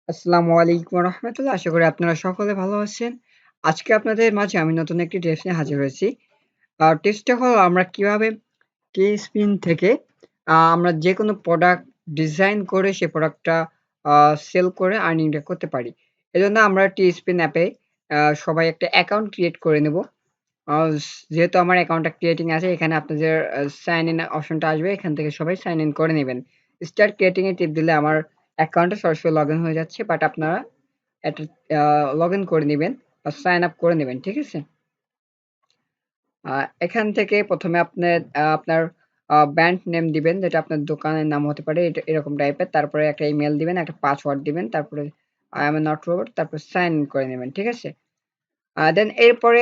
আসসালামু আলাইকুম রহমতুল্লাহ। আশা করি আপনারা সকলে ভালো আছেন। আজকে আপনাদের মাঝে আমি নতুন একটি টিপস নিয়ে হাজির হয়েছি। টিপসটা হলো আমরা কিভাবে টিস্প্রিং থেকে আমরা যেকোনো প্রোডাক্ট ডিজাইন করে সেই প্রোডাক্টটা সেল করে আর্নিংটা করতে পারি। এজন্য আমরা টিস্প্রিং অ্যাপে সবাই একটা অ্যাকাউন্ট ক্রিয়েট করে নেব। আ যেহেতু আমার অ্যাকাউন্টটা ক্রিয়েটিং আছে, এখানে আপনাদের সাইন ইন অপশনটা আসবে। এখান থেকে সবাই সাইন ইন করে নিবেন। স্টার্ট ক্রিয়েটিং এ টিপ দিলে আমার অ্যাকাউন্টে সরাসরি লগইন হয়ে যাচ্ছে। বাট আপনারা এটা লগইন করে নিবেন বা সাইন আপ করে নিবেন। ঠিক আছে? আ এখান থেকে ১ম এ আপনার ব্র্যান্ড নেম দিবেন, যেটা আপনার দোকানের নাম হতে পারে এরকম টাইপের। তারপরে একটা ইমেইল দিবেন, একটা পাসওয়ার্ড দিবেন। তারপরে I am a not robot, তারপর সাইন ইন করে নিবেন। ঠিক আছে? দেন এরপরে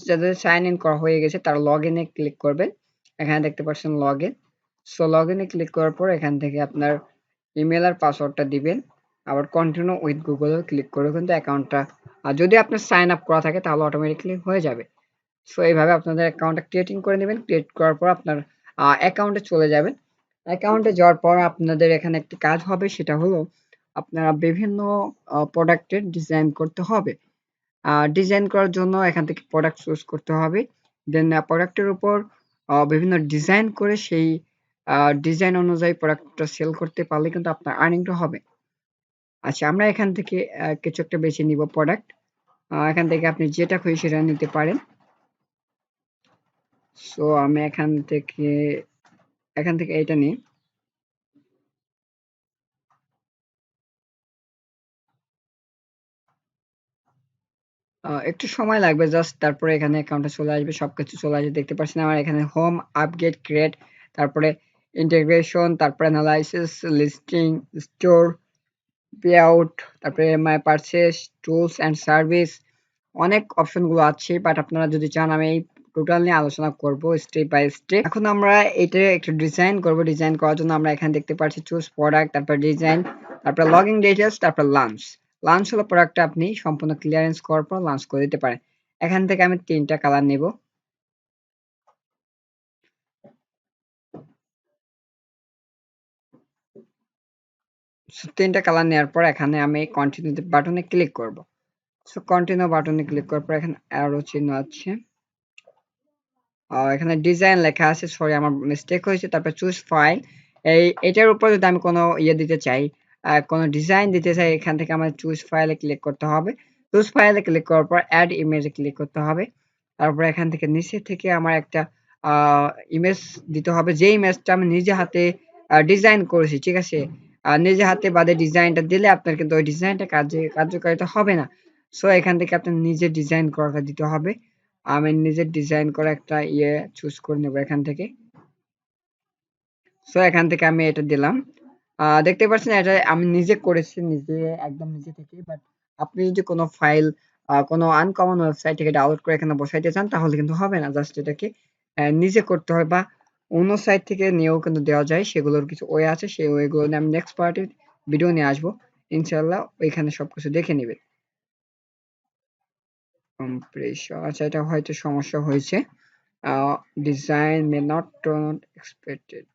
যাদের সাইন ইন করা হয়ে গেছে তারা লগইন এ ক্লিক করবেন। এখানে দেখতে পাচ্ছেন লগইন। সো লগইন এ ক্লিক করার পর এখান থেকে আপনার ইমেইল আর পাসওয়ার্ডটা দিবেন। আবার continue with Google A click করে কিন্তু অ্যাকাউন্টটা যদি আপনার সাইন আপ করা থাকে তাহলে অটোমেটিক্যালি হয়ে যাবে। সো এইভাবে আপনাদের অ্যাকাউন্টটা ক্রিয়েটিং করে নিবেন। ক্রিয়েট করার পর আপনার অ্যাকাউন্টে চলে যাবেন। অ্যাকাউন্টে যাওয়ার পর আপনাদের এখানে একটি কাজ হবে, সেটা হলো আপনারা বিভিন্ন প্রোডাক্টের ডিজাইন করতে হবে। ডিজাইন করার জন্য এখান থেকে প্রোডাক্ট চুজ করতে হবে। দেন প্রোডাক্টের উপর বিভিন্ন ডিজাইন করে সেই ডিজাইন অনুযায়ী প্রোডাক্টটা সেল করতে পারলে কিন্তু আপনার আর্নিংটা হবে। আচ্ছা, আমরা এখান থেকে কিছু একটা বেছে নিব প্রোডাক্ট। এখান থেকে আপনি যেটা খুশি সেটা নিতে পারেন। সো আমি এখান থেকে এইটা নিই। একটু সময় লাগবে জাস্ট, তারপরে এখানে অ্যাকাউন্টে চলে আসবে, সবকিছু চলে আসবে। দেখতে পাচ্ছেন আমার এখানে হোম, আপগ্রেড, ক্রিয়েট, তারপরে ইন্টিগ্রেশন, তারপরে analysis, listing, store, pay out, তারপরে মাই পারচেজ, টুলস অ্যান্ড সার্ভিস, অনেক অপশনগুলো আছে। বাট আপনারা যদি চান আমি এই টোটাল নিয়ে আলোচনা করব স্টেপ বাই স্টেপ। এখন আমরা এটা একটু ডিজাইন করব। ডিজাইন করার জন্য আমরা এখানে দেখতে পাচ্ছি চুজ প্রোডাক্ট, তারপর ডিজাইন, তারপর লগইন ডিটেইলস, তারপর লঞ্চ। লঞ্চ হলো প্রোডাক্টটা আপনি সম্পূর্ণ ক্লিয়ারেন্স করার পর লঞ্চ করে দিতে পারেন। এখান থেকে আমি ৩টা কালার নেব। সো ৩টা কালার নেওয়ার পর এখানে আমি কন্টিনিউ বাটনে ক্লিক করব। সো কন্টিনিউ বাটনে ক্লিক করার পর এখানে অ্যারো চিহ্ন আছে। এখানে ডিজাইন লেখা আছে, সরি আমার মিস্টেক হয়েছে। তারপর চুজ ফাইল, এটার উপর যদি আমি কোনো ইয়ে দিতে চাই, কোনো ডিজাইন দিতে চাই, এখান থেকে আমার চুজ ফাইলে ক্লিক করতে হবে। চুজ ফাইলে ক্লিক করার পর অ্যাড ইমেজে ক্লিক করতে হবে। তারপর এখান থেকে নিচে থেকে আমার একটা ইমেজ দিতে হবে, যে ইমেজটা আমি নিজে হাতে ডিজাইন করেছি। ঠিক আছে? নিজে হাতে বাদে ডিজাইনটা দিলে আপনার কিন্তু ওই ডিজাইনটা কার্যকারিতা হবে না। সো এখান থেকে আপনার নিজে ডিজাইন করাটা দিতে হবে। আমি নিজের ডিজাইন করা একটা চুজ করে নেব এখান থেকে। সো এখান থেকে আমি এটা দিলাম। দেখতে পাচ্ছেন এটা আমি নিজে করেছি, একদম নিজে থেকে। বাট আপনি যদি কোনো ফাইল কোনো আনকমন ওয়েবসাইট থেকে ডাউনলোড করে এখানে বসাইতে চান তাহলে কিন্তু হবে না। জাস্ট এটাকে নিজে করতে হয়, বা অন্য সাইট থেকে নিয়েও কিন্তু দেওয়া যায়। সেগুলোর কিছু ওয়ে আছে, সেই ওয়েগুলো নিয়ে আমি নেক্সট পার্টের ভিডিও নিয়ে আসবো। ইনশাআল্লাহ ওইখানে সবকিছু দেখে নিবেন। কম্প্রেশন, আচ্ছা এটা হয়তো সমস্যা হয়েছে। Design may not turn expected।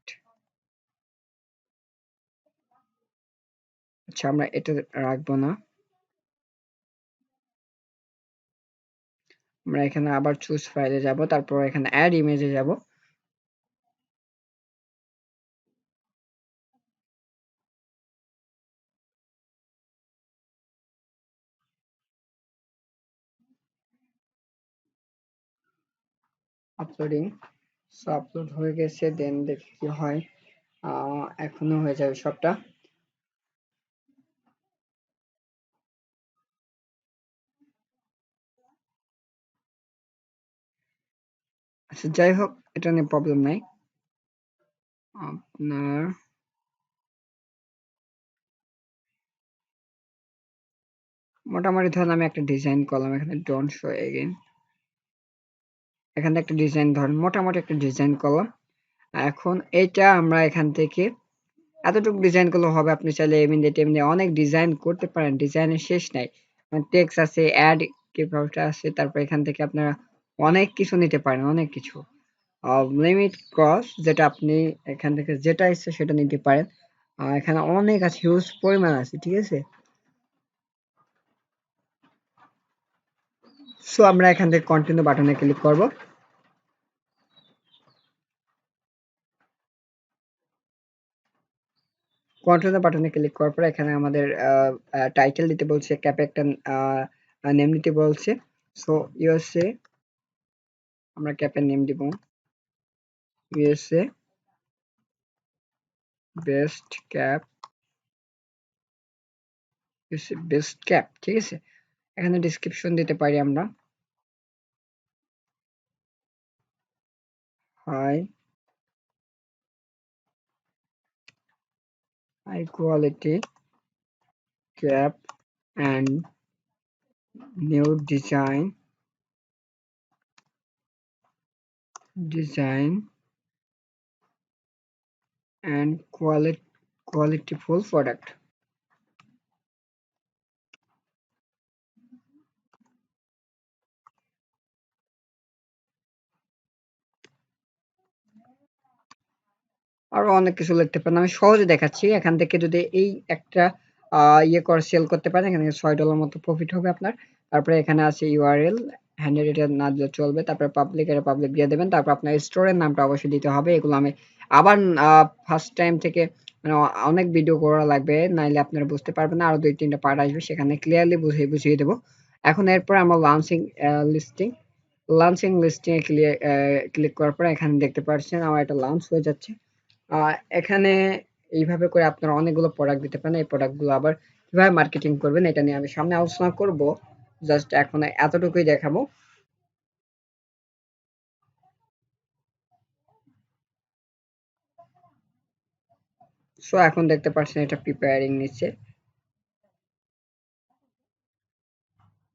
আচ্ছা, আমরা এটা রাখবো না। আমরা এখানে আবার চুজ ফাইলে যাব, তারপর এখানে অ্যাড ইমেজে যাব। আপলোডিং, সো আপলোড হয়ে গেছে। দেন দেখি কি হয়। এখনো হয়ে যাবে সবটা। আচ্ছা যাই হোক, এটা নিয়ে প্রবলেম নাই। আপনার মোটামুটি ধরেন আমি একটা ডিজাইন করলাম, এখানে ডোন্ট শো এগেইন, এখানে একটা ডিজাইন ধরেন মোটামুটি একটা ডিজাইন করলাম। এখন এটা আমরা এখান থেকে এতটুকু ডিজাইন করলে হবে? আপনি চাইলে এমনি টেমনি অনেক ডিজাইন করতে পারেন, ডিজাইনের শেষ নাই। টেক্সট আছে, অ্যাড কিভাবে আছে, তারপর এখান থেকে আপনারা অনেক কিছু নিতে পারেন, অনেক কিছু। লিমিট ক্রস, যেটা আপনি এখান থেকে যেটা ইচ্ছে সেটা নিতে পারেন। এখানে অনেক আছে, হিউজ পরিমাণ আছে। ঠিক আছে? সো আমরা এখান থেকে কন্টিনিউ বাটনে ক্লিক করব। কন্টিনিউ বাটনে ক্লিক করার পর এখানে আমাদের টাইটেল দিতে বলছে, ক্যাপে একটা নেম দিতে বলছে। সো ইউএসএ, আমরা ক্যাপের নেম দিব USA best cap, best cap, ঠিক আছে। এখানে ডিসক্রিপশন দিতে পারি আমরা, high high quality cap and new design and qualityful product. আরো অনেক কিছু লিখতে পারেন, আমি সহজে দেখাচ্ছি। এখান থেকে যদি এই একটা ইয়ে করে সেল করতে পারেন, এখানে $6 মতো প্রফিট হবে আপনার। তারপরে এখানে আছে ইউআরএল, হ্যান্ডেড এটা না দিলে চলবে। তারপরে পাবলিক, এটা পাবলিক দিয়ে দেবেন। তারপর আপনার স্টোরের নামটা অবশ্যই দিতে হবে। এগুলো আমি আবার ফার্স্ট টাইম থেকে মানে অনেক ভিডিও করা লাগবে, নাইলে আপনারা বুঝতে পারবেন না। আরো 2-3টা পার্ট আসবে, সেখানে ক্লিয়ারলি বুঝিয়ে দেবো। এখন এরপর আমরা লিস্টিং লঞ্চিং লিস্টিং এ ক্লিক করার পর এখানে দেখতে পাচ্ছেন আমার একটা লঞ্চ হয়ে যাচ্ছে। এখানে এইভাবে করে আপনারা অনেকগুলো প্রোডাক্ট দিতে পারেন। এই প্রোডাক্টগুলো আবার কিভাবে মার্কেটিং করবেন এটা নিয়ে আমি সামনে আলোচনা করব। জাস্ট এখন এতটুকুই দেখাবো। সো এখন দেখতে পাচ্ছেন এটা প্রিপেয়ারিং নিচ্ছে।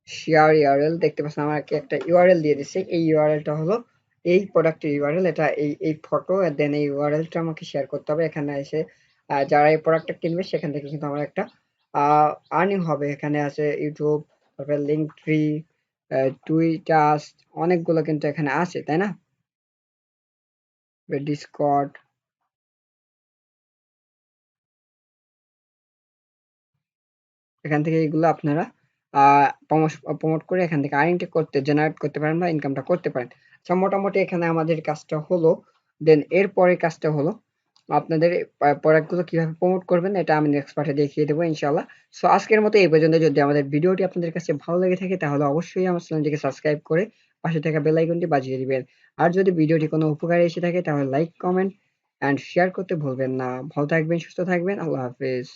শেয়ার ইউআরএল দেখতে পাচ্ছেন আমাকে একটা ইউআরএল দিয়ে দিচ্ছে। এই ইউআরএলটা হলো এই প্রোডাক্টের ইউআরএল। এটা এই ফটো দেন এই ইউআরএলটা আমাকে শেয়ার করতে হবে। এখানে এসে যারা এই প্রোডাক্টটা কিনবে সেখান থেকে কিন্তু আমার একটা আর্নিং হবে। এখানে আছে ইউটিউব, তারপরে লিঙ্ক ট্রি, টুইটার, অনেকগুলো কিন্তু এখানে আছে, তাই না? ডিসকর্ড, এখান থেকে এগুলো আপনারা প্রমোট করে এখান থেকে আর্নিংটা জেনারেট করতে পারেন বা ইনকামটা করতে পারেন। আচ্ছা, মোটামুটি এখানে আমাদের কাজটা হলো। দেন এর পরের কাজটা হলো আপনাদের প্রোডাক্টগুলো কিভাবে প্রমোট করবেন, এটা আমি নেক্সট পার্টে দেখিয়ে দেবো ইনশাআল্লাহ। সো আজকের মতো এই পর্যন্ত। যদি আমাদের ভিডিওটি আপনাদের কাছে ভালো লেগে থাকে তাহলে অবশ্যই আমার চ্যানেলটিকে সাবস্ক্রাইব করে পাশে থাকা বেল আইকনটি বাজিয়ে দিবেন। আর যদি ভিডিওটি কোনো উপকারে এসে থাকে তাহলে লাইক, কমেন্ট অ্যান্ড শেয়ার করতে ভুলবেন না। ভালো থাকবেন, সুস্থ থাকবেন। আল্লাহ হাফেজ।